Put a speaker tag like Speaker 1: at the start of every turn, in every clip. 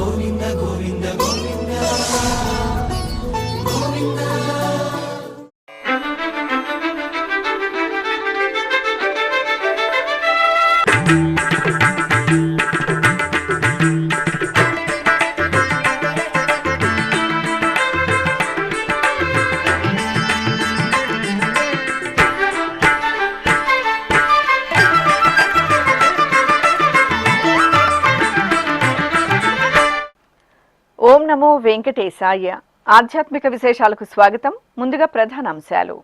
Speaker 1: గోవింద గోవింద గోవింద గోవింద.
Speaker 2: ఓం నమో వెంకటేశాయ. ఆధ్యాత్మిక విశేషాలకు స్వాగతం. ముందుగా ప్రధాన అంశాలు.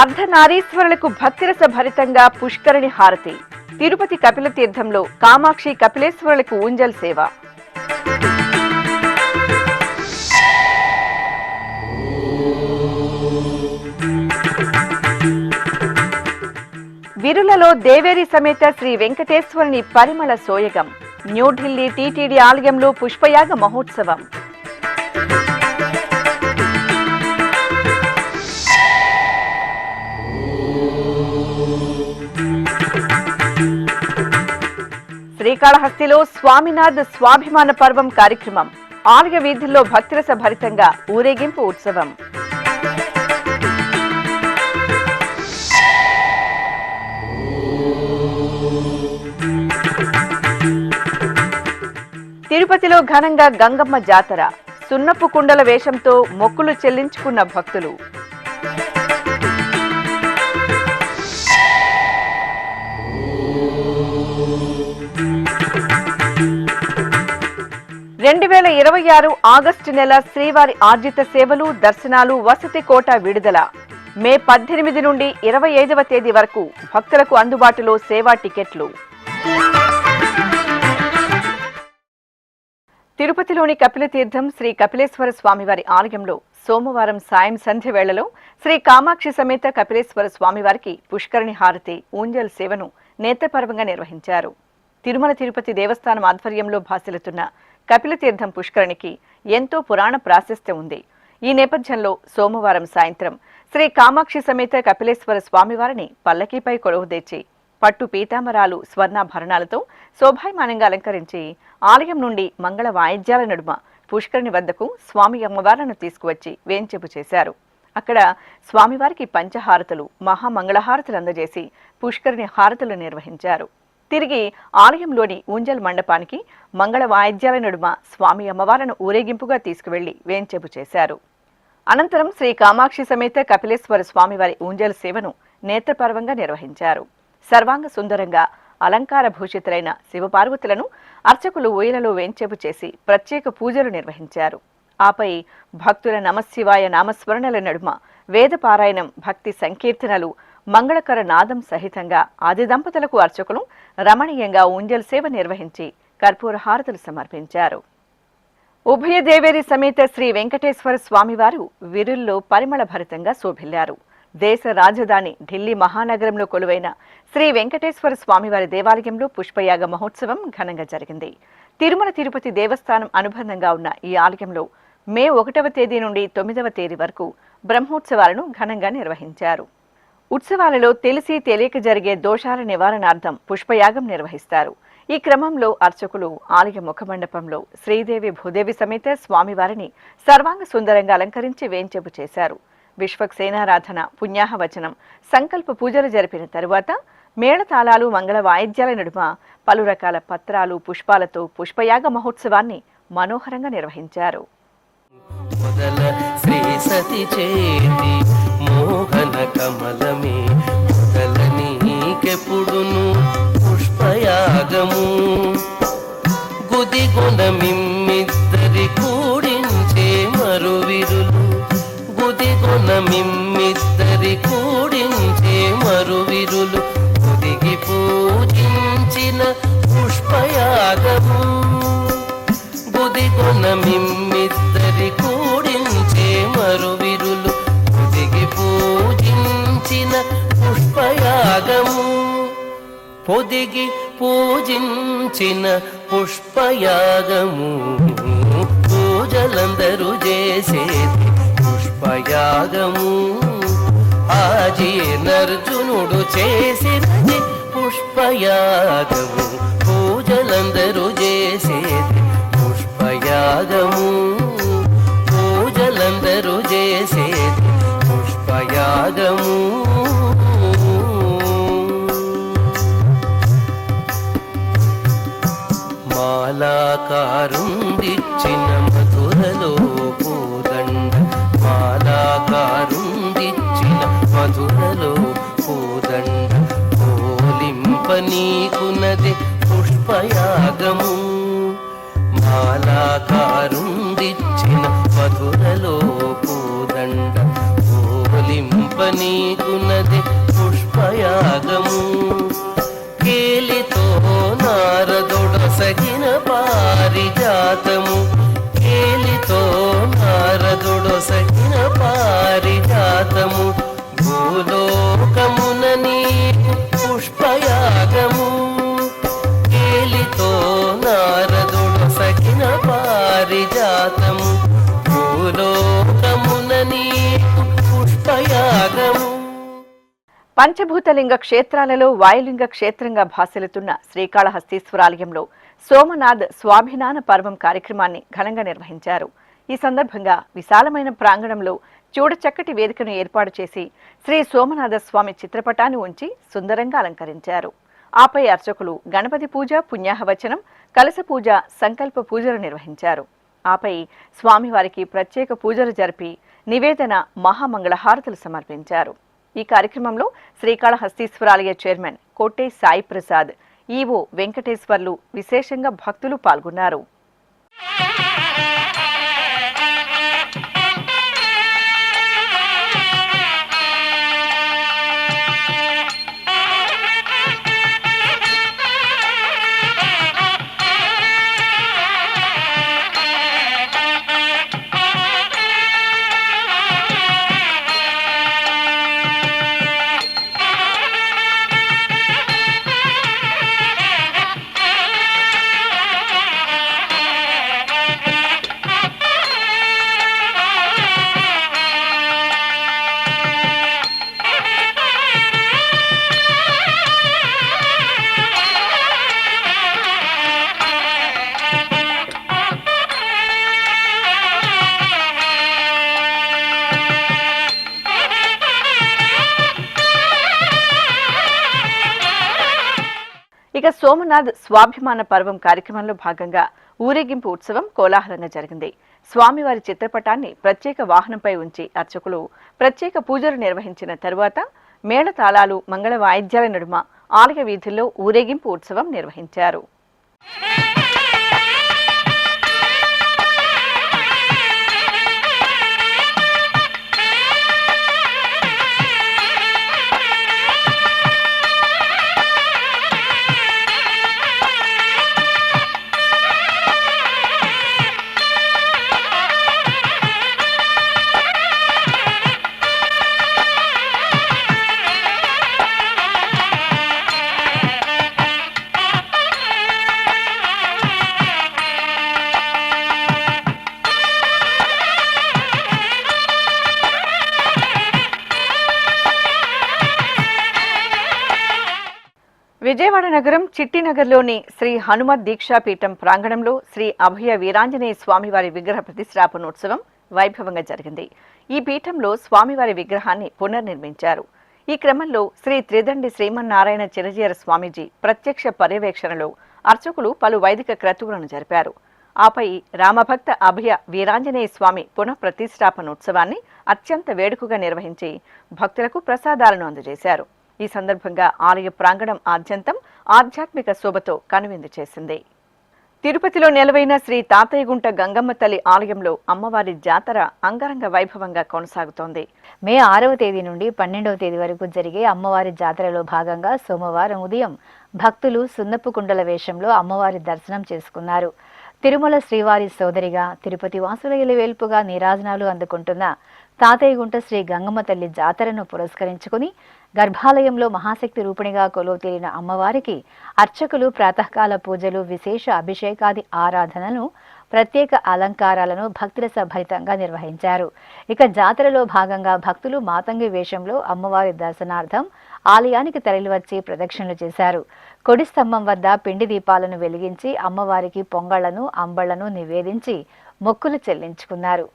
Speaker 2: అర్ధనారీశ్వరులకు భక్తిరస భరితంగా పుష్కరిణి హారతి. తిరుపతి కపిల తీర్థంలో కామాక్షి కపిలేశ్వరులకు ఊంజల్ సేవ. విరులలో దేవేరి సమేత శ్రీ వెంకటేశ్వరుని పరిమళ సోయగం. న్యూఢిల్లీ టీటీడీ ఆలయంలో పుష్పయాగ మహోత్సవం. శ్రీకాళహస్తిలో స్వామినాథ్ స్వాభిమాన పర్వం కార్యక్రమం. ఆలయ వీధుల్లో భక్తిరస భరితంగా ఊరేగింపు ఉత్సవం. తిరుపతిలో ఘనంగా గంగమ్మ జాతర. సున్నపు కుండల వేషంతో మొక్కులు చెల్లించుకున్న భక్తులు. ఆగస్టు నెల శ్రీవారి ఆర్జిత సేవలు, దర్శనాలు, వసతి కోటా విడుదల. మే 18 నుండి 25వ తేదీ వరకు భక్తులకు అందుబాటులో సేవా టికెట్లు. తిరుపతిలోని కపిలతీర్థం శ్రీ కపిలేశ్వర స్వామివారి ఆలయంలో సోమవారం సాయం సంధ్య వేళలో శ్రీ కామాక్షి సమేత కపిలేశ్వర స్వామివారికి పుష్కరిణి హారతి, ఊంజల్ సేవను నేత్రపర్వంగా నిర్వహించారు. తిరుమల తిరుపతి దేవస్థానం ఆధ్వర్యంలో భాసిల్లుతున్న కపిలతీర్థం పుష్కరిణికి ఎంతో పురాణ ప్రాశస్త్యం ఉంది. ఈ నేపథ్యంలో సోమవారం సాయంత్రం శ్రీ కామాక్షి సమేత కపిలేశ్వర స్వామివారిని పల్లకీపై కొలువుదీర్చి పట్టు పీతాంబరాలు, స్వర్ణాభరణాలతో శోభాయమానంగా అలంకరించి ఆలయం నుండి మంగళ వాయిద్యాల నడుమ పుష్కరిణి వద్దకు స్వామి అమ్మవార్లను తీసుకువచ్చి వేంచేపు చేశారు. అక్కడ స్వామివారికి పంచహారతులు, మహామంగళహారతులు అందజేసి పుష్కరిణి హారతులు నిర్వహించారు. తిరిగి ఆలయంలోని ఊంజల్ మండపానికి మంగళ వాయిద్యాల నడుమ స్వామి అమ్మవార్లను ఊరేగింపుగా తీసుకువెళ్లి వేంచేపు చేశారు. అనంతరం శ్రీ కామాక్షి సమేత కపిలేశ్వర స్వామివారి ఊంజల్ సేవను నేత్రపర్వంగా నిర్వహించారు. సర్వాంగ సుందరంగా అలంకార భూషితులైన శివపార్వతులను అర్చకులు ఊయలలో వేంచేపు చేసి ప్రత్యేక పూజలు నిర్వహించారు. ఆపై భక్తుల నమశివాయ నామస్మరణల నడుమ వేద పారాయణం, భక్తి సంకీర్తనలు, మంగళకర నాదం సహితంగా ఆది దంపతులకు అర్చకులు రమణీయంగా ఊంజల్ సేవ నిర్వహించి కర్పూర హారతులు సమర్పించారు. ఉభయ దేవేరి సమేత శ్రీ వెంకటేశ్వర స్వామివారు విరుల్లో పరిమళ భరితంగా శోభిల్లారు. దేశ రాజధాని ఢిల్లీ మహానగరంలో కొలువైన శ్రీ వెంకటేశ్వర స్వామివారి దేవాలయంలో పుష్పయాగ మహోత్సవం ఘనంగా జరిగింది. తిరుమల తిరుపతి దేవస్థానం అనుబంధంగా ఉన్న ఈ ఆలయంలో మే 1వ తేదీ నుండి 9వ తేదీ వరకు బ్రహ్మోత్సవాలను ఘనంగా నిర్వహించారు. ఉత్సవాలలో తెలిసి తెలియక జరిగే దోషాల నివారణార్థం పుష్పయాగం నిర్వహిస్తారు. ఈ క్రమంలో అర్చకులు ఆలయ ముఖమండపంలో శ్రీదేవి భూదేవి సమేత స్వామివారిని సర్వాంగ సుందరంగా అలంకరించి వేంచేపు చేశారు. విశ్వక్సేనారాధన, పుణ్యాహవచనం, సంకల్ప పూజలు జరిపిన తరువాత మేళతాళాలు, మంగళ వాయిద్యాల నడుమ పలు రకాల పత్రాలు, పుష్పాలతో పుష్పయాగ మహోత్సవాన్ని మనోహరంగా నిర్వహించారు.
Speaker 3: మిమ్మిద్దరి కూడించే మరువిరులు ఒదిగి పూజించిన పుష్పయాగము. గుదిగొన మిమ్మిద్దరి కూడించే మరువిరులు ఒదిగి పూజించిన పుష్పయాగము. పొదిగి పూజించిన పుష్పయాగము. పూజలందరూ చేసేది పుష్పయాగము. ఆజీర్ణ అర్జునుడు చేసినది పుష్పయాగము, పూజలందరూ చేసేది పుష్పయాగము, పూజలందరూ చేసేది పుష్పయాగము. మాలాకారుందిచ్చిన మధురలో పూదండ, మాలాకారుందిచ్చిన మధురలో పూదండ, పోలింప నీకునది పుష్పయాగము, మాలాకారుందిచ్చిన మధురలో పూదండ, పోలింప నీకునది పుష్పయాగము. కేలితో నారదుడొసగిన పారిజాతము, కేలితో నారదుడొసగిన పారిజాతము, భూలోకమున నీకు పుష్పయాగము, కేలితో నారదుడొసగిన పారిజాతము, భూలోకమున నీకు పుష్పయాగము.
Speaker 2: పంచభూతలింగ క్షేత్రాలలో వాయులింగ క్షేత్రంగా భాసిల్లుతున్న శ్రీకాళహస్తీశ్వరాలయంలో సోమనాథ్ స్వాభిమాన పర్వం కార్యక్రమాన్ని ఘనంగా నిర్వహించారు. ఈ సందర్భంగా విశాలమైన ప్రాంగణంలో చూడచక్కటి వేదికను ఏర్పాటు చేసి శ్రీ సోమనాథ స్వామి చిత్రపటాన్ని ఉంచి సుందరంగా అలంకరించారు. ఆపై అర్చకులు గణపతి పూజ, పుణ్యాహవచనం, కలశ పూజ, సంకల్ప పూజలు నిర్వహించారు. ఆపై స్వామివారికి ప్రత్యేక పూజలు జరిపి నివేదన, మహామంగళహారతులు సమర్పించారు. ఈ కార్యక్రమంలో శ్రీకాళహస్తీశ్వరాలయ చైర్మన్ కోటే సాయి ప్రసాద్, ఈవో వెంకటేశ్వర్లు, విశేషంగా భక్తులు పాల్గొన్నారు. ఇక సోమనాథ్ స్వాభిమాన పర్వం కార్యక్రమంలో భాగంగా ఊరేగింపు ఉత్సవం కోలాహలంగా జరిగింది. స్వామివారి చిత్రపటాన్ని ప్రత్యేక వాహనంపై ఉంచి అర్చకులు ప్రత్యేక పూజలు నిర్వహించిన తరువాత మేళతాళాలు, మంగళ వాయిద్యాల నడుమ ఆలయ వీధుల్లో ఊరేగింపు ఉత్సవం నిర్వహించారు. విజయవాడ నగరం చిట్టినగర్లోని శ్రీ హనుమత్ దీక్షాపీఠం ప్రాంగణంలో శ్రీ అభయ వీరాంజనేయ స్వామివారి విగ్రహ ప్రతిష్టాపనోత్సవం వైభవంగా జరిగింది. ఈ పీఠంలో స్వామివారి విగ్రహాన్ని పునర్నిర్మించారు. ఈ క్రమంలో శ్రీ త్రిదండి శ్రీమన్నారాయణ చినజీయర స్వామీజీ ప్రత్యక్ష పర్యవేక్షణలో అర్చకులు పలు వైదిక క్రతువులను జరిపారు. ఆపై రామభక్త అభయ వీరాంజనేయ స్వామి పునః ప్రతిష్టాపనోత్సవాన్ని అత్యంత వేడుకగా నిర్వహించి భక్తులకు ప్రసాదాలను అందజేశారు. ఈ సందర్భంగా ఆలయ ప్రాంగణం ఆద్యంతం ఆధ్యాత్మిక శోభతో కనువిందు చేసింది. తిరుపతిలో నెలవైన శ్రీ తాతయ్యగుంట గంగమ్మ తల్లి ఆలయంలో అమ్మవారి జాతర అంగరంగ వైభవంగా కొనసాగుతోంది.
Speaker 4: మే 6వ తేదీ నుండి 12వ తేదీ వరకు జరిగే అమ్మవారి జాతరలో భాగంగా సోమవారం ఉదయం భక్తులు సున్నపు కుండల వేషంలో అమ్మవారి దర్శనం చేసుకున్నారు. తిరుమల శ్రీవారి సోదరిగా, తిరుపతి వాసుల ఇలవేల్పుగా నీరాజనాలు అందుకుంటున్న తాతయ్యగుంట శ్రీ గంగమ్మ తల్లి జాతరను పురస్కరించుకుని గర్భాలయంలో మహాశక్తి రూపిణిగా కొలువుతీరిన అమ్మవారికి అర్చకులు ప్రాతకాల పూజలు, విశేష అభిషేకాది ఆరాధనను ప్రత్యేక అలంకారాలను భక్తిరస భరితంగా నిర్వహించారు. ఇక జాతరలో భాగంగా భక్తులు మాతంగి వేషంలో అమ్మవారి దర్శనార్థం ఆలయానికి తరలివచ్చి ప్రదక్షిణలు చేశారు. కొడి స్తంభం వద్ద పిండి దీపాలను వెలిగించి అమ్మవారికి పొంగళ్లను అంబళ్లను నివేదించి మొక్కులు చెల్లించుకున్నారు.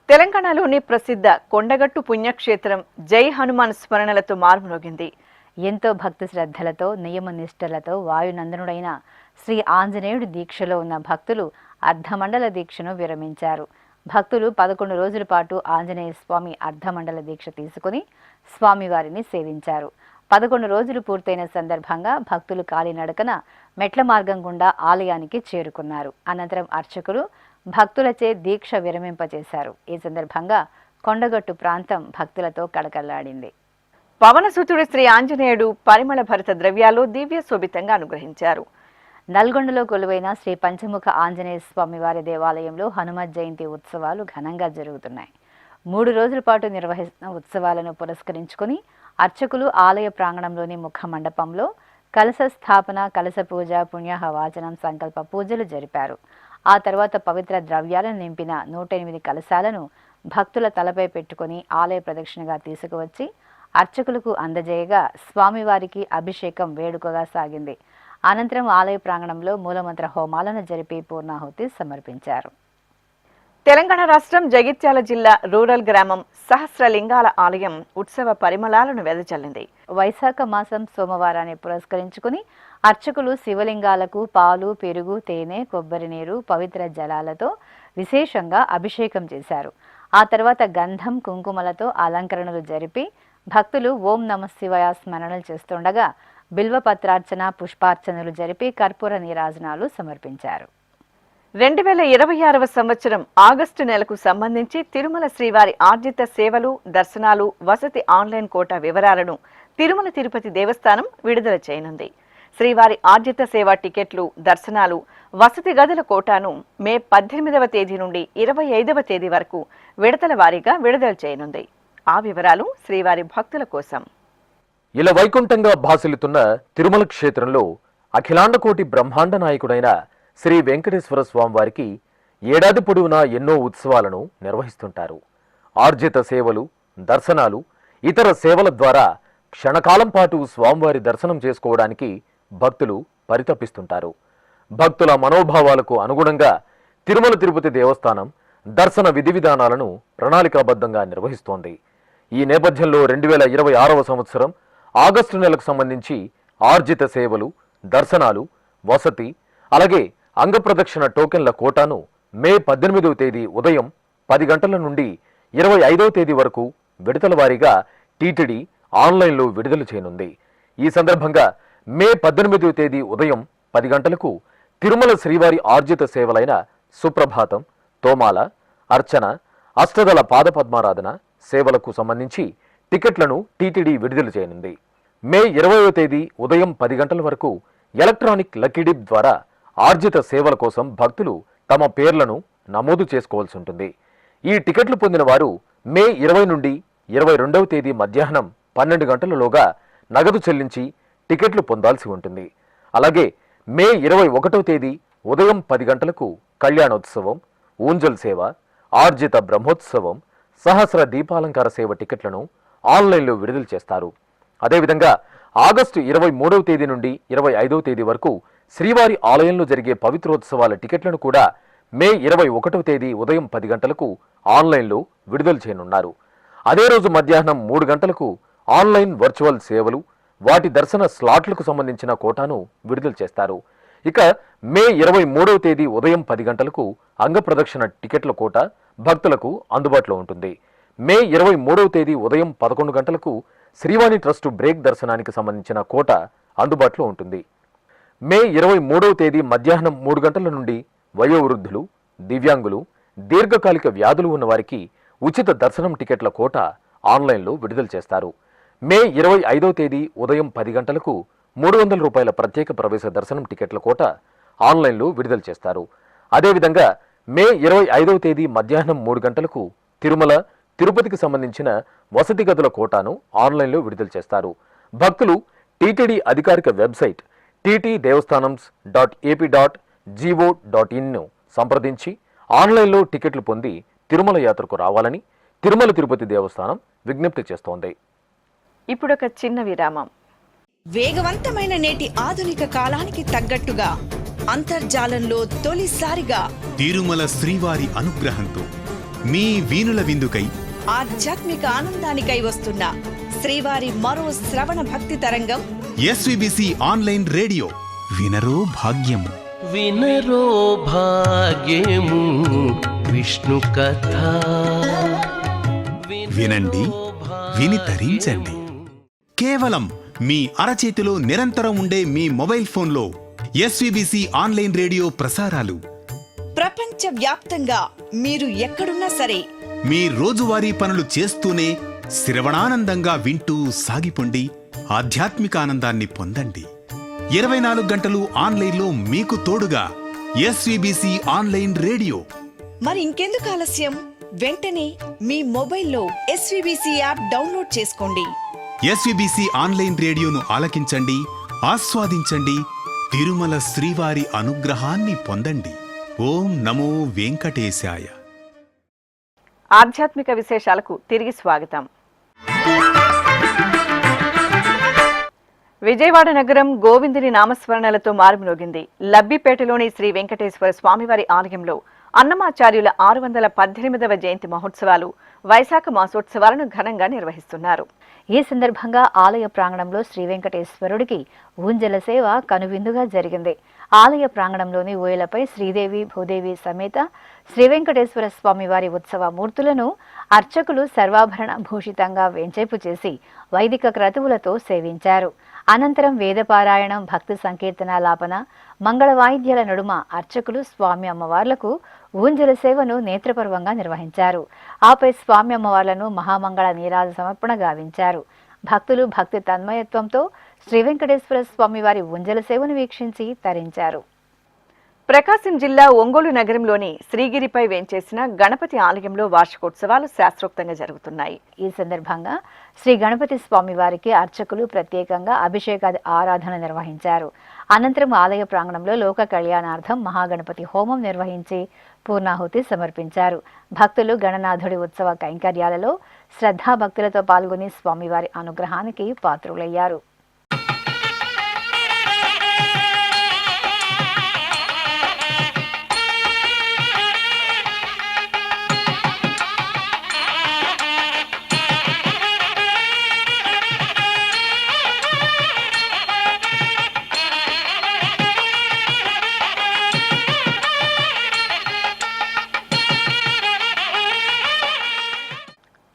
Speaker 2: తెలంగాణలోని ప్రసిద్ధ కొండగట్టు పుణ్యక్షేత్రం జై హనుమాన్ స్మరణలతో మార్మోగింది.
Speaker 4: ఎంతో భక్తి శ్రద్ధలతో నియమ నిష్ఠలతో వాయునందనుడైన శ్రీ ఆంజనేయుడి దీక్షలో ఉన్న భక్తులు అర్ధమండల దీక్షను విరమించారు. భక్తులు 11 రోజుల పాటు ఆంజనేయ స్వామి అర్ధమండల దీక్ష తీసుకుని స్వామివారిని సేవించారు. 11 రోజులు పూర్తయిన సందర్భంగా భక్తులు కాలినడకన మెట్ల మార్గం గుండా ఆలయానికి చేరుకున్నారు. అనంతరం అర్చకులు భక్తులచే దీక్ష విరమింపచేశారు. ఈ సందర్భంగా కొండగట్టు ప్రాంతం భక్తులతో కళకళలాడింది.
Speaker 2: పవనసుతుడు శ్రీ ఆంజనేయుడు పరిమళ భరిత ద్రవ్యాలు దివ్య శోభితంగా అనుగ్రహించారు.
Speaker 4: నల్గొండలో కొలువైన శ్రీ పంచముఖ ఆంజనేయ స్వామివారి దేవాలయంలో హనుమత్ జయంతి ఉత్సవాలు ఘనంగా జరుగుతున్నాయి. 3 రోజుల పాటు నిర్వహిస్తున్న ఉత్సవాలను పురస్కరించుకుని అర్చకులు ఆలయ ప్రాంగణంలోని ముఖ మండపంలో కలశ స్థాపన, కలశ పూజ, పుణ్యాహ వాచనం, సంకల్ప పూజలు జరిపారు. ఆ తర్వాత పవిత్ర ద్రవ్యాలను నింపిన 108 కలశాలను భక్తుల తలపై పెట్టుకుని ఆలయ ప్రదక్షిణగా తీసుకువచ్చి అర్చకులకు అందజేయగా స్వామివారికి అభిషేకం వేడుకగా సాగింది. అనంతరం ఆలయ ప్రాంగణంలో మూలమంత్ర హోమాలను జరిపి పూర్ణాహుతి సమర్పించారు.
Speaker 2: తెలంగాణ రాష్ట్రం జగిత్యాల జిల్లా రూరల్ గ్రామం సహస్రలింగాల ఆలయం ఉత్సవ పరిమళాలను వెదజల్లింది.
Speaker 4: వైశాఖ మాసం సోమవారాన్ని పురస్కరించుకుని అర్చకులు శివలింగాలకు పాలు, పెరుగు, తేనె, కొబ్బరి నీరు, పవిత్ర జలాలతో విశేషంగా అభిషేకం చేశారు. ఆ తర్వాత గంధం, కుంకుమలతో అలంకరణలు జరిపి భక్తులు ఓం నమః శివాయ స్మరణలు చేస్తుండగా బిల్వపత్రార్చన, పుష్పార్చనలు జరిపి కర్పూర నీరాజనాలు సమర్పించారు.
Speaker 2: 2026వ సంవత్సరం ఆగస్టు నెలకు సంబంధించి తిరుమల శ్రీవారి ఆర్జిత సేవలు, దర్శనాలు, వసతి ఆన్లైన్ కోటా వివరాలను తిరుమల తిరుపతి దేవస్థానం విడుదల చేయనుంది. శ్రీవారి ఆర్జిత సేవా టికెట్లు, దర్శనాలు, వసతి గదుల కోటాను మే 18వ తేదీ నుండి 25వ తేదీ వరకు విడతల వారీగా విడుదల చేయనుంది. ఆ వివరాలు శ్రీవారి భక్తుల కోసం.
Speaker 5: ఇలా వైకుంఠంగా భాసిల్లుతున్న తిరుమల క్షేత్రంలో అఖిలాండకోటి బ్రహ్మాండ నాయకుడైన శ్రీ వెంకటేశ్వర స్వామివారికి ఏడాది పొడవునా ఎన్నో ఉత్సవాలను నిర్వహిస్తుంటారు. ఆర్జిత సేవలు, దర్శనాలు, ఇతర సేవల ద్వారా క్షణకాలం పాటు స్వామివారి దర్శనం చేసుకోవడానికి భక్తులు పరితపిస్తుంటారు. భక్తుల మనోభావాలకు అనుగుణంగా తిరుమల తిరుపతి దేవస్థానం దర్శన విధి విధానాలను ప్రణాళికాబద్ధంగా నిర్వహిస్తోంది. ఈ నేపథ్యంలో 2026వ సంవత్సరం ఆగస్టు నెలకు సంబంధించి ఆర్జిత సేవలు, దర్శనాలు, వసతి, అలాగే అంగప్రదక్షిణ టోకెన్ల కోటాను మే 18వ తేదీ ఉదయం 10 గంటల నుండి 25వ తేదీ వరకు విడతల వారీగా టీటీడీ ఆన్లైన్లో విడుదల చేయనుంది. ఈ సందర్భంగా మే 18వ తేదీ ఉదయం 10 గంటలకు తిరుమల శ్రీవారి ఆర్జిత సేవలైన సుప్రభాతం, తోమాల, అర్చన, అష్టదళ పాదపద్మారాధన సేవలకు సంబంధించి టికెట్లను టీటీడీ విడుదల చేయనుంది. మే 20వ తేదీ ఉదయం 10 గంటల వరకు ఎలక్ట్రానిక్ లక్కీ డిప్ ద్వారా ఆర్జిత సేవల కోసం భక్తులు తమ పేర్లను నమోదు చేసుకోవాల్సి ఉంటుంది. ఈ టికెట్లు పొందిన వారు మే 20 నుండి 22వ తేదీ మధ్యాహ్నం 12 గంటలలోగా నగదు చెల్లించి టికెట్లు పొందాల్సి ఉంటుంది. అలాగే మే 21వ తేదీ ఉదయం 10 గంటలకు కళ్యాణోత్సవం, ఊంజల్ సేవ, ఆర్జిత బ్రహ్మోత్సవం, సహస్ర దీపాలంకార సేవ టికెట్లను ఆన్లైన్లో విడుదల చేస్తారు. అదేవిధంగా ఆగస్టు 23వ తేదీ నుండి 25వ తేదీ వరకు శ్రీవారి ఆలయంలో జరిగే పవిత్రోత్సవాల టికెట్లను కూడా మే 21వ తేదీ ఉదయం 10 గంటలకు ఆన్లైన్లో విడుదల చేయనున్నారు. అదే రోజు మధ్యాహ్నం 3 గంటలకు ఆన్లైన్ వర్చువల్ సేవలు, వాటి దర్శన స్లాట్లకు సంబంధించిన కోటాను విడుదల చేస్తారు. ఇక మే 23వ తేదీ ఉదయం 10 గంటలకు అంగప్రదక్షిణ టికెట్ల కోట భక్తులకు అందుబాటులో ఉంటుంది. మే 23వ తేదీ ఉదయం 11 గంటలకు శ్రీవాణి ట్రస్టు బ్రేక్ దర్శనానికి సంబంధించిన కోట అందుబాటులో ఉంటుంది. మే 23వ తేదీ మధ్యాహ్నం 3 గంటల నుండి వయోవృద్ధులు, దివ్యాంగులు, దీర్ఘకాలిక వ్యాధులు ఉన్న వారికి ఉచిత దర్శనం టికెట్ల కోట ఆన్లైన్లో విడుదల చేస్తారు. మే 25వ తేదీ ఉదయం 10 గంటలకు 300 రూపాయల ప్రత్యేక ప్రవేశ దర్శనం టికెట్ల కోట ఆన్లైన్లో విడుదల చేస్తారు. అదేవిధంగా మే 25వ తేదీ మధ్యాహ్నం 3 గంటలకు తిరుమల, తిరుపతికి సంబంధించిన వసతి గదుల కోటాను ఆన్లైన్లో విడుదల చేస్తారు. భక్తులు టీటీడీ అధికారిక వెబ్సైట్ ttdevastanams.ap.go.in సంప్రదించి ఆన్లైన్లో టికెట్లు పొంది తిరుమల యాత్రకు రావాలని తిరుమల తిరుపతి దేవస్థానం విజ్ఞప్తి చేస్తోంది.
Speaker 2: ఇప్పుడొక చిన్న విరామం.
Speaker 6: వేగవంతమైన నేటి ఆధునిక కాలానికి తగ్గట్టుగా అంతర్జాలంలో తొలిసారిగా
Speaker 7: తిరుమల శ్రీవారి అనుగ్రహంతో మీ వీణుల విందుకై
Speaker 6: ఆధ్యాత్మిక ఆనందానికై వస్తున్న శ్రీవారి మరో శ్రవణ భక్తి తరంగం
Speaker 7: ఎస్విబిసి ఆన్లైన్ రేడియో వినరో భాగ్యము.
Speaker 3: వినరో భాగ్యము విష్ణు కథ.
Speaker 7: వినండి, విని తరించండి. కేవలం మీ అరచేతిలో నిరంతరం ఉండే మీ మొబైల్ ఫోన్లో ఎస్విబిసి ఆన్లైన్ రేడియో ప్రసారాలు
Speaker 6: ప్రపంచ వ్యాప్తంగా మీరు ఎక్కడున్నా సరే
Speaker 7: మీ రోజువారీ పనులు చేస్తూనే శ్రవణానందంగా వింటూ సాగిపోండి, ఆధ్యాత్మిక ఆనందాన్ని పొందండి. 24 గంటలు ఆన్లైన్లో మీకు తోడుగా ఎస్విబిసి ఆన్లైన్ రేడియో.
Speaker 6: మరి ఇంకెందుకు ఆలస్యం? వెంటనే మీ మొబైల్లో ఎస్విబిసి యాప్ డౌన్లోడ్ చేసుకోండి.
Speaker 7: ఎస్విబిసి ఆన్లైన్ రేడియోను ఆలకించండి, ఆస్వాదించండి, తిరుమల శ్రీవారి అనుగ్రహాన్ని పొందండి. ఓం నమో వెంకటేశాయ.
Speaker 2: ఆధ్యాత్మిక విశేషాలకు తిరిగి స్వాగతం. విజయవాడ నగరం గోవిందుని నామస్మరణలతో మారుమ్రోగింది. లబ్బిపేటలోని శ్రీ వెంకటేశ్వర స్వామివారి ఆలయంలో అన్నమాచార్యుల 618వ జయంతి మహోత్సవాలు, వైశాఖ మాసోత్సవాలను ఘనంగా నిర్వహిస్తున్నారు.
Speaker 4: ఈ సందర్భంగా ఆలయ ప్రాంగణంలో శ్రీ వెంకటేశ్వరుడికి ఊంజల సేవ కనువిందుగా జరిగింది. ఆలయ ప్రాంగణంలోని ఊయలపై శ్రీదేవి, భూదేవి సమేత శ్రీ వెంకటేశ్వర స్వామి వారి ఉత్సవ మూర్తులను అర్చకులు సర్వాభరణ భూషితంగా వేంచేపు చేసి వైదిక క్రతువులతో సేవించారు. అనంతరం వేదపారాయణం, భక్తి సంకీర్తనాలాపన, మంగళ వాయిద్యాల నడుమ అర్చకులు స్వామి అమ్మవార్లకు ఊంజల సేవను నేత్రపర్వంగా నిర్వహించారు. ఆపై స్వామి అమ్మవార్లను మహామంగళ నీరాజ సమర్పణ గావించారు. భక్తులు భక్తి తన్మయత్వంతో శ్రీ వెంకటేశ్వర స్వామి వారి ఊంజల సేవను వీక్షించి తరించారు.
Speaker 2: ప్రకాశం జిల్లా ఒంగోలు నగరంలోని శ్రీగిరిపై వేంచేసిన గణపతి ఆలయంలో వార్షికోత్సవాలు శాస్త్రోక్తంగా జరుగుతున్నాయి.
Speaker 4: ఈ సందర్భంగా శ్రీ గణపతి స్వామి వారికి అర్చకులు ప్రత్యేకంగా అభిషేకాది ఆరాధన నిర్వహించారు. అనంతరం ఆలయ ప్రాంగణంలో లోక కళ్యాణార్థం మహాగణపతి హోమం నిర్వహించి పూర్ణాహుతి సమర్పించారు. భక్తులు గణనాథుడి ఉత్సవ కైంకర్యాలలో శ్రద్ధాభక్తులతో పాల్గొని స్వామివారి అనుగ్రహానికి పాత్రులయ్యారు.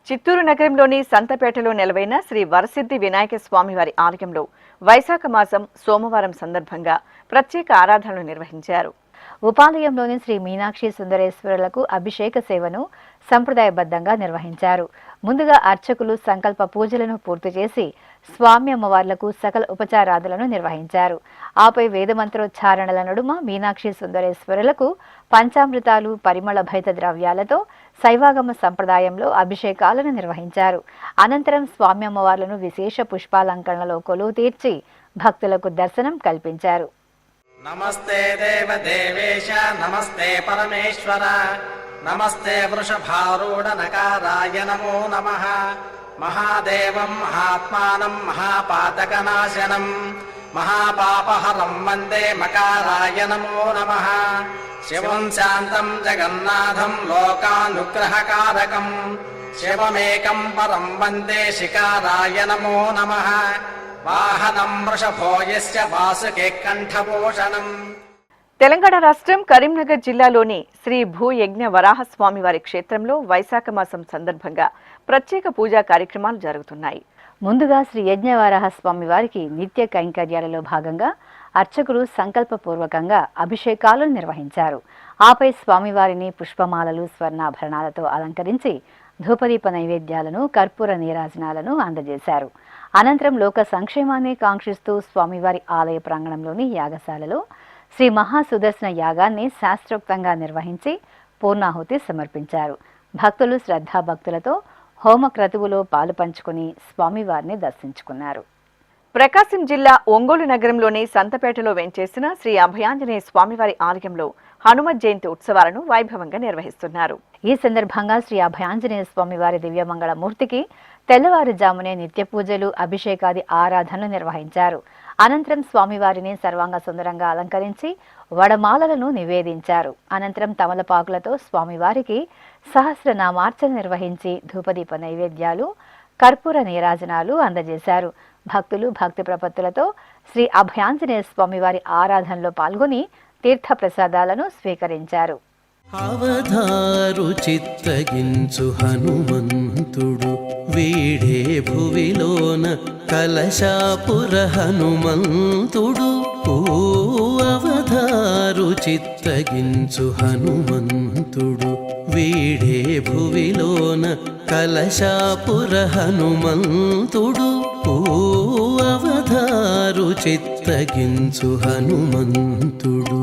Speaker 2: చిత్తూరు నగరంలోని సంతపేటలో నెలవైన శ్రీ వరసిద్ధి వినాయక స్వామివారి ఆలయంలో వైశాఖ మాసం సోమవారం సందర్భంగా ప్రత్యేక ఆరాధనలు నిర్వహించారు.
Speaker 4: ఉపాలయంలోని శ్రీ మీనాక్షి సుందరేశ్వరులకు అభిషేక సేవను సంప్రదాయబద్ధంగా నిర్వహించారు. ముందుగా అర్చకులు సంకల్ప పూజలను పూర్తి చేసి స్వామి అమ్మవార్లకు సకల ఉపచారాదులను నిర్వహించారు. ఆపై వేదమంత్రోచ్చారణల నడుమ మీనాక్షి సుందరేశ్వరులకు పంచామృతాలు, పరిమళ భైత ద్రవ్యాలతో శైవాగమ సంప్రదాయంలో అభిషేకాలను నిర్వహించారు. అనంతరం స్వామి అమ్మవార్లను విశేష పుష్పాలంకరణలో కొలువు తీర్చి భక్తులకు దర్శనం కల్పించారు.
Speaker 8: నమస్తే దేవదేవేశ, నమస్తే పరమేశ్వర, నమస్తే వృషభారూఢ నకారాయ నమో నమః. మహాదేవం మహాత్మానం మహాపాతకనాశనం మహాపాపహరం వందే మకారాయ నమో నమః. శివం శాంతం జగన్నాథం లోకానుగ్రహకారకం శివమేకం పరం వందే శికారాయ నమో నమః. వాహనం వృషభో యస్య వాసుకే కంఠభూషణం.
Speaker 2: తెలంగాణ రాష్ట్రం కరీంనగర్ జిల్లాలోని శ్రీ భూయజ్ఞ వరాహస్వామి వారి క్షేత్రంలో వైశాఖ మాసం సందర్భంగా ప్రత్యేక పూజా కార్యక్రమాలు జరుగుతున్నాయి.
Speaker 4: ముందుగా శ్రీ యజ్ఞవరాహ స్వామి వారికి నిత్య కైంకర్యాలలో భాగంగా అర్చకులు సంకల్పపూర్వకంగా అభిషేకాలను నిర్వహించారు. ఆపై స్వామివారిని పుష్పమాలలు, స్వర్ణాభరణాలతో అలంకరించి ధూపదీప నైవేద్యాలను, కర్పూర నీరాజనాలను అందజేశారు. అనంతరం లోక సంక్షేమాన్ని కాంక్షిస్తూ స్వామివారి ఆలయ ప్రాంగణంలోని యాగశాలలో శ్రీ మహాసుదర్శన యాగాన్ని శాస్త్రోక్తంగా నిర్వహించి పూర్ణాహుతి సమర్పించారు. భక్తులు శ్రద్ధాభక్తులతో హోమ క్రతువులో పాలు పంచుకుని స్వామివారిని దర్శించుకున్నారు.
Speaker 2: ప్రకాశం జిల్లా ఒంగోలు నగరంలోని సంతపేటలో వెంచేసిన శ్రీ అభయాంజనేయ స్వామివారి ఆలయంలో హనుమత్ జయంతి ఉత్సవాలను వైభవంగా నిర్వహిస్తున్నారు.
Speaker 4: ఈ సందర్భంగా శ్రీ అభయాంజనేయ స్వామివారి దివ్యమంగళ మూర్తికి తెల్లవారుజామునే నిత్య పూజలు, అభిషేకాది ఆరాధనలు నిర్వహించారు. అనంతరం స్వామివారిని సర్వాంగ సుందరంగా అలంకరించి వడమాలలను నివేదించారు. అనంతరం తమలపాకులతో స్వామివారికి సహస్రనామార్చన నిర్వహించి ధూపదీప నైవేద్యాలు, కర్పూర నీరాజనాలు అందజేశారు. భక్తులు భక్తి ప్రపత్తులతో శ్రీ అభయాంజనేయ స్వామివారి ఆరాధనలో పాల్గొని తీర్థ ప్రసాదాలను స్వీకరించారు.
Speaker 3: అవధారు చిత్తగించు హనుమంతుడు వీడే భువిలోన కలశాపుర హనుమంతుడు. అవధారు చిత్తగించు హనుమంతుడు వీడే భువిలోన కలశాపుర హనుమంతుడు. అవధారు చిత్తగించు హనుమంతుడు.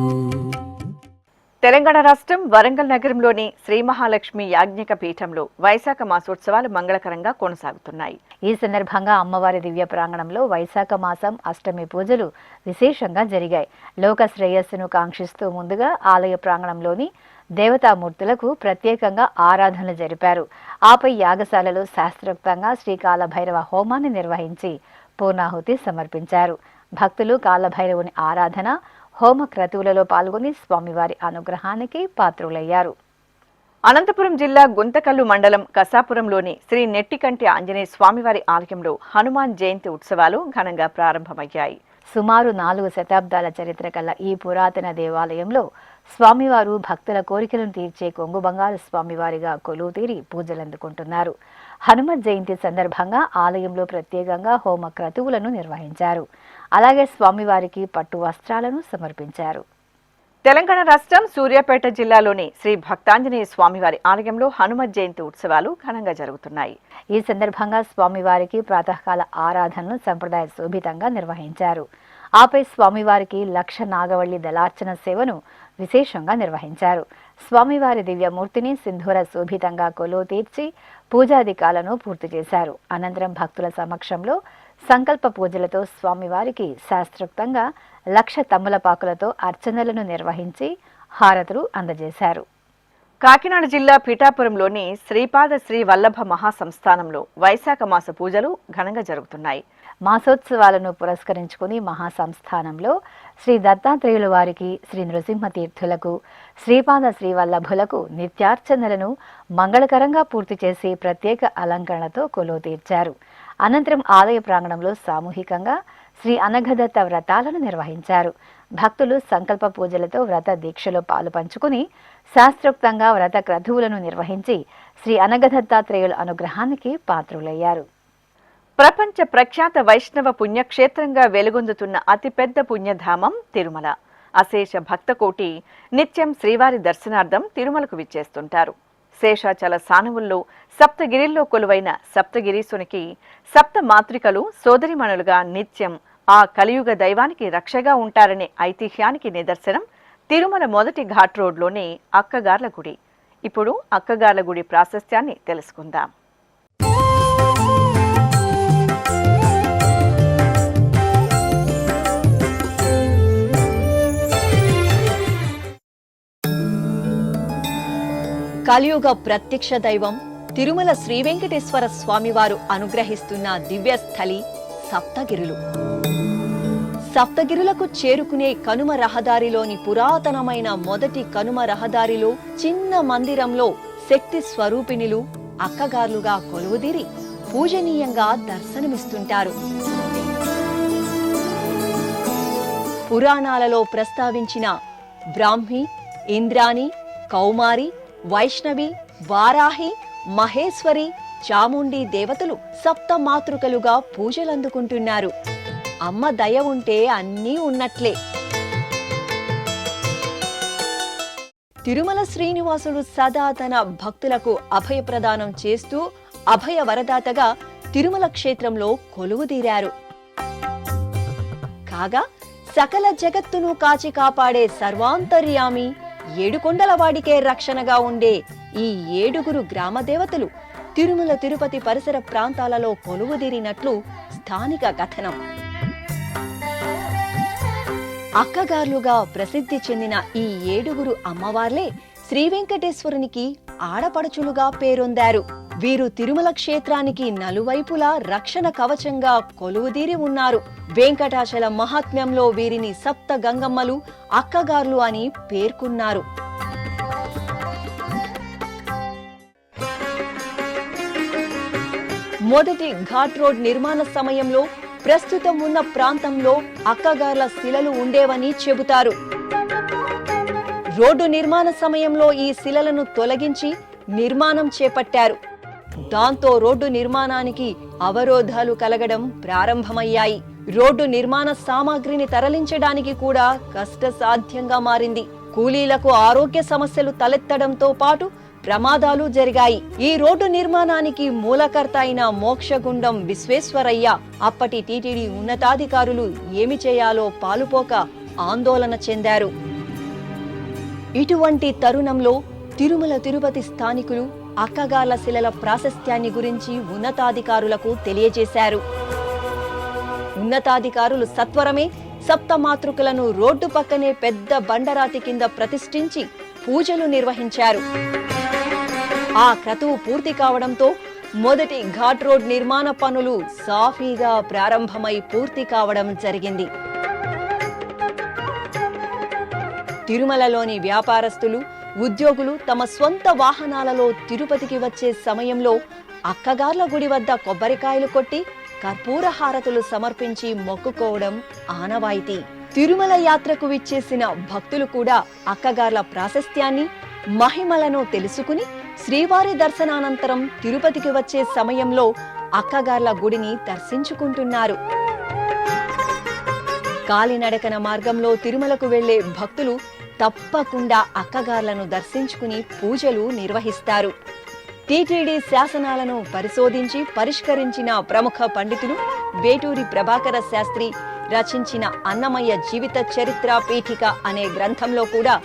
Speaker 2: తెలంగాణ రాష్ట్రం వరంగల్ నగరంలోని శ్రీ మహాలక్ష్మి యాజ్ఞిక పీఠంలో వైశాఖ మాసోత్సవాలు మంగళకరంగా కొనసాగుతున్నాయి.
Speaker 4: ఈ సందర్భంగా అమ్మవారి దివ్య ప్రాంగణంలో వైశాఖ మాసం అష్టమి పూజలు విశేషంగా జరిగాయి. లోక శ్రేయస్సును కాంక్షిస్తూ ముందుగా ఆలయ ప్రాంగణంలోని దేవతామూర్తులకు ప్రత్యేకంగా ఆరాధనలు జరిపారు. ఆపై యాగశాలలో శాస్త్రోక్తంగా శ్రీకాళభైరవ హోమాన్ని నిర్వహించి పూర్ణాహుతి సమర్పించారు. భక్తులు కాళభైరవుని ఆరాధన, హోమ క్రతువులలో పాల్గొని స్వామివారి అనుగ్రహానికి పాత్రులయ్యారు.
Speaker 2: అనంతపురం జిల్లా గుంతకల్లు మండలం కసాపురంలోని శ్రీ నెట్టికంటి ఆంజనేయ స్వామివారి ఆలయంలో హనుమాన్ జయంతి ఉత్సవాలు ఘనంగా ప్రారంభమయ్యాయి.
Speaker 4: సుమారు 4 శతాబ్దాల చరిత్ర కల ఈ పురాతన దేవాలయంలో స్వామివారు భక్తుల కోరికలను తీర్చే కొంగు బంగారు స్వామివారిగా కొలువుతీరి పూజలందుకుంటున్నారు. హనుమత్ జయంతి సందర్భంగా ఆలయంలో ప్రత్యేకంగా హోమ క్రతువులను నిర్వహించారు. అలాగే స్వామివారికి పట్టు వస్త్రాలను సమర్పించారు.
Speaker 2: తెలంగాణ రాష్ట్రం సూర్యాపేట జిల్లాలోని శ్రీ భక్తాంజనేయ స్వామివారి ఆలయంలో హనుమత్ జయంతి ఉత్సవాలు ఘనంగా జరుగుతున్నాయి.
Speaker 4: ఈ సందర్భంగా స్వామివారికి ప్రాతకాల ఆరాధనను సంప్రదాయ శోభితంగా నిర్వహించారు. ఆపై స్వామివారికి లక్ష నాగవల్లి దళార్చన సేవను విశేషంగా నిర్వహించారు. స్వామివారి దివ్యమూర్తిని సింధూర శోభితంగా కొలువు తీర్చి పూజాధికాలను పూర్తి చేశారు. అనంతరం భక్తుల సమక్షంలో సంకల్ప పూజలతో స్వామివారికి శాస్త్రోక్తంగా లక్ష తమలపాకులతో అర్చనలను నిర్వహించి హారతులు అందజేశారు.
Speaker 2: కాకినాడ జిల్లా పిఠాపురంలోని శ్రీపాద శ్రీ వల్లభ మహాసంస్థానంలో వైశాఖ మాస పూజలు ఘనంగా జరుగుతున్నాయి.
Speaker 4: మాసోత్సవాలను పురస్కరించుకుని మహాసంస్థానంలో శ్రీ దత్తాత్రేయుల వారికి, శ్రీ నృసింహ తీర్థులకు, శ్రీపాద శ్రీవల్లభులకు నిత్యార్చనలను మంగళకరంగా పూర్తి చేసి ప్రత్యేక అలంకరణతో కొలువు తీర్చారు. అనంతరం ఆలయ ప్రాంగణంలో సామూహికంగా శ్రీ అనఘదత్త వ్రతాలను నిర్వహించారు. భక్తులు సంకల్ప పూజలతో వ్రత దీక్షలో పాలు పంచుకుని శాస్త్రోక్తంగా వ్రత క్రతువులను నిర్వహించి శ్రీ అనఘదత్తాత్రేయుల అనుగ్రహానికి పాత్రులయ్యారు.
Speaker 2: ప్రపంచ ప్రఖ్యాత వైష్ణవ పుణ్యక్షేత్రంగా వెలుగొందుతున్న అతిపెద్ద పుణ్యధామం తిరుమల. అశేష భక్తకోటి నిత్యం శ్రీవారి దర్శనార్థం తిరుమలకు విచ్చేస్తుంటారు. శేషాచల సానువుల్లో సప్తగిరిల్లో కొలువైన సప్తగిరీసునికి సప్త మాతృకలు సోదరిమణులుగా నిత్యం ఆ కలియుగ దైవానికి రక్షగా ఉంటారనే ఐతిహ్యానికి నిదర్శనం తిరుమల మొదటి ఘాట్ రోడ్లోని అక్కగార్ల గుడి. ఇప్పుడు అక్కగార్ల గుడి ప్రాశస్త్యాన్ని తెలుసుకుందాం.
Speaker 9: కలియుగ ప్రత్యక్ష దైవం తిరుమల శ్రీ వెంకటేశ్వర స్వామివారు అనుగ్రహిస్తున్న దివ్యస్థలి సప్తగిరులు. సప్తగిరులకు చేరుకునే కనుమ రహదారిలోని పురాతనమైన మొదటి కనుమ రహదారిలో చిన్న మందిరంలో శక్తి స్వరూపిణులు అక్కగార్లుగా కొలువుదీరి పూజనీయంగా దర్శనమిస్తుంటారు. పురాణాలలో ప్రస్తావించిన బ్రాహ్మి, ఇంద్రాణి, కౌమారి, వైష్ణవి, వారాహి, మహేశ్వరి, చాముండి దేవతలు సప్త మాతృకలుగా పూజలందుకుంటున్నారు. అమ్మ దయ ఉంటే అన్నీ ఉన్నట్లే. తిరుమల శ్రీనివాసుడు సదా తన భక్తులకు అభయప్రదానం చేస్తూ అభయ వరదాతగా తిరుమల క్షేత్రంలో కొలువుదీరారు. కాగా సకల జగత్తును కాచి కాపాడే సర్వాంతర్యామి, ఏడుకొండలవాడికే రక్షణగా ఉండే ఈ 7గురు గ్రామదేవతలు తిరుమల తిరుపతి పరిసర ప్రాంతాలలో కొలువుదీరినట్లు స్థానిక కథనం. అక్కగార్లుగా ప్రసిద్ధి చెందిన ఈ 7గురు అమ్మవార్లే శ్రీ వెంకటేశ్వరునికి ఆడపడుచులుగా పేరొందారు. వీరు తిరుమల క్షేత్రానికి నలువైపులా రక్షణ కవచంగా కొలువుదీరి ఉన్నారు. వెంకటాచల మహాత్మ్యంలో వీరిని సప్త గంగమ్మలు, అక్కగార్లు అని పేర్కొన్నారు. మొదటి ఘాట్ రోడ్ నిర్మాణ సమయంలో ప్రస్తుతం ఉన్న ప్రాంతంలో అక్కగార్ల శిలలు ఉండేవని చెబుతారు. రోడ్డు నిర్మాణ సమయంలో ఈ శిలలను తొలగించి నిర్మాణం చేపట్టారు. దాంతో రోడ్డు నిర్మాణానికి అవరోధాలు కలగడం ప్రారంభమయ్యాయి. రోడ్డు నిర్మాణ సామాగ్రిని తరలించడానికి కూడా కష్టసాధ్యంగా మారింది. కూలీలకు ఆరోగ్య సమస్యలు తలెత్తడంతో పాటు ప్రమాదాలు జరిగాయి. ఈ రోడ్డు నిర్మాణానికి మూలకర్త అయిన మోక్షగుండం విశ్వేశ్వరయ్య అప్పటి టీటీడీ ఉన్నతాధికారులు ఏమి చేయాలో పాలుపోక ఆందోళన చెందారు. ఇటువంటి తరుణంలో తిరుమల తిరుపతి స్థానికులు అక్కగార్ల శిలల ప్రాశస్త్యాన్ని గురించి ఉన్నతాధికారులకు తెలియజేశారు. ఉన్నతాధికారులు సత్వరమే సప్తమాతృకలను రోడ్డు పక్కనే పెద్ద బండరాతి కింద ప్రతిష్ఠించి పూజలు నిర్వహించారు. ఆ క్రతువు పూర్తి కావడంతో మొదటి ఘాట్ రోడ్ నిర్మాణ పనులు సాఫీగా ప్రారంభమై పూర్తి కావడం జరిగింది. తిరుమలలోని వ్యాపారస్తులు, ఉద్యోగులు తమ స్వంత వాహనాలలో తిరుపతికి వచ్చే సమయంలో అక్కగార్ల గుడి వద్ద కొబ్బరికాయలు కొట్టి కర్పూర హారతులు సమర్పించి మొక్కుకోవడం ఆనవాయితీ. తిరుమల యాత్రకు విచ్చేసిన భక్తులు కూడా అక్కగార్ల ప్రాశస్త్యాన్ని, మహిమలను తెలుసుకుని శ్రీవారి దర్శనానంతరం తిరుపతికి వచ్చే సమయంలో అక్కగార్ల గుడిని దర్శించుకుంటున్నారు. కాలినడకన మార్గంలో తిరుమలకు వెళ్లే భక్తులు తప్పకుండా అక్కగార్లను దర్శించుకుని పూజలు నిర్వహిస్తారు. టీటీడీ శాసనాలను పరిశోధించి పరిష్కరించిన ప్రముఖ పండితులు వేటూరి ప్రభాకర శాస్త్రి రచించిన అన్నమయ్య జీవిత చరిత్ర పీఠిక అనే గ్రంథంలో కూడా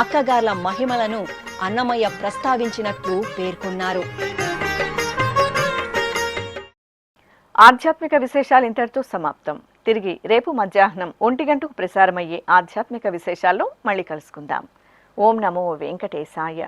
Speaker 9: అక్కగార్ల మహిమలను అన్నమయ్య ప్రస్తావించినట్లు పేర్కొన్నారు.
Speaker 2: ఆధ్యాత్మిక విశేషాలు ఇంతటితో సమాప్తం. తిరిగి రేపు మధ్యాహ్నం 1 గంటకు ప్రసారమయ్యే ఆధ్యాత్మిక విశేషాల్లో మళ్ళీ కలుసుకుందాం. ఓం నమో వెంకటేశాయ.